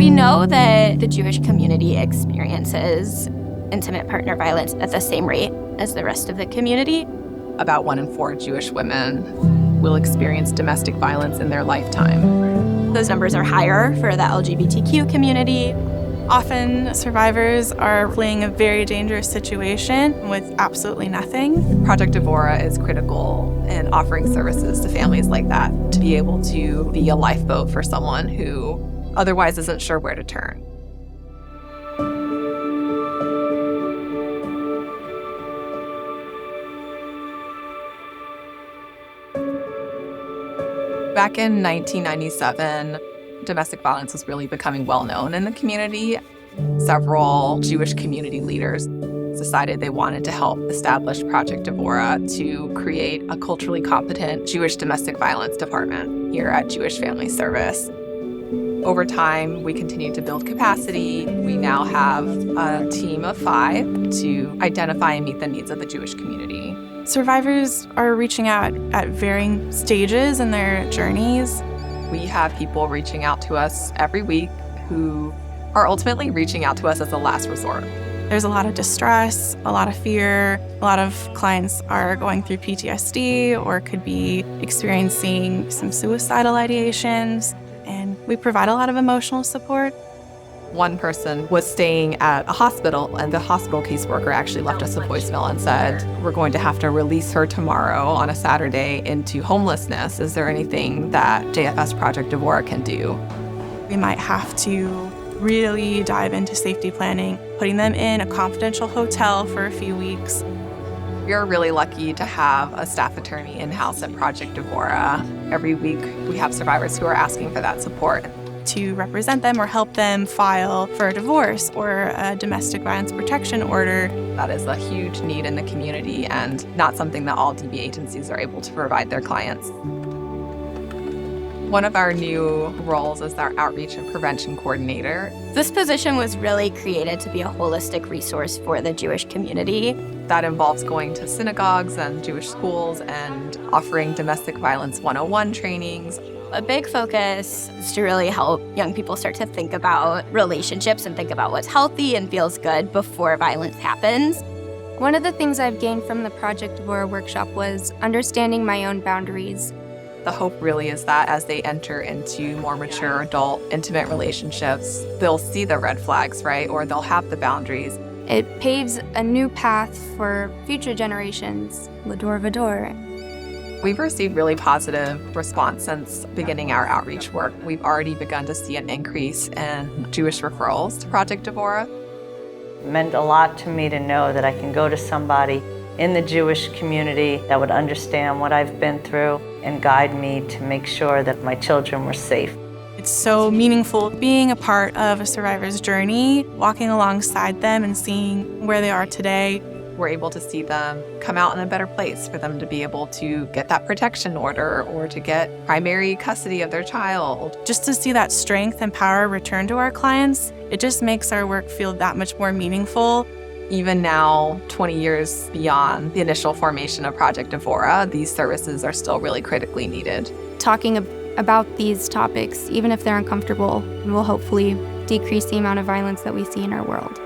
We know that the Jewish community experiences intimate partner violence at the same rate as the rest of the community. About 1 in 4 Jewish women will experience domestic violence in their lifetime. Those numbers are higher for the LGBTQ community. Often survivors are fleeing a very dangerous situation with absolutely nothing. Project DVORA is critical in offering services to families like that, to be able to be a lifeboat for someone who otherwise isn't sure where to turn. Back in 1997, domestic violence was really becoming well known in the community. Several Jewish community leaders decided they wanted to help establish Project DVORA to create a culturally competent Jewish domestic violence department here at Jewish Family Service. Over time, we continued to build capacity. We now have a team of 5 to identify and meet the needs of the Jewish community. Survivors are reaching out at varying stages in their journeys. We have people reaching out to us every week who are ultimately reaching out to us as a last resort. There's a lot of distress, a lot of fear. A lot of clients are going through PTSD or could be experiencing some suicidal ideations, and we provide a lot of emotional support. One person was staying at a hospital, and the hospital caseworker actually left us a voicemail and said, "We're going to have to release her tomorrow on a Saturday into homelessness. Is there anything that JFS Project DVORA can do?" We might have to really dive into safety planning, putting them in a confidential hotel for a few weeks. We are really lucky to have a staff attorney in-house at Project DVORA. Every week, we have survivors who are asking for that support. To represent them or help them file for a divorce or a domestic violence protection order. That is a huge need in the community and not something that all DV agencies are able to provide their clients. One of our new roles is our outreach and prevention coordinator. This position was really created to be a holistic resource for the Jewish community. That involves going to synagogues and Jewish schools and offering domestic violence 101 trainings. A big focus is to really help young people start to think about relationships and think about what's healthy and feels good before violence happens. One of the things I've gained from the Project DVORA workshop was understanding my own boundaries. The hope really is that as they enter into more mature adult intimate relationships, they'll see the red flags, right? Or they'll have the boundaries. It paves a new path for future generations. L'dor v'dor. We've received really positive response since beginning our outreach work. We've already begun to see an increase in Jewish referrals to Project DVORA. It meant a lot to me to know that I can go to somebody in the Jewish community that would understand what I've been through and guide me to make sure that my children were safe. It's so meaningful being a part of a survivor's journey, walking alongside them and seeing where they are today. We're able to see them come out in a better place, for them to be able to get that protection order or to get primary custody of their child. Just to see that strength and power return to our clients, it just makes our work feel that much more meaningful. Even now, 20 years beyond the initial formation of Project DVORA, these services are still really critically needed. Talking about these topics, even if they're uncomfortable, will hopefully decrease the amount of violence that we see in our world.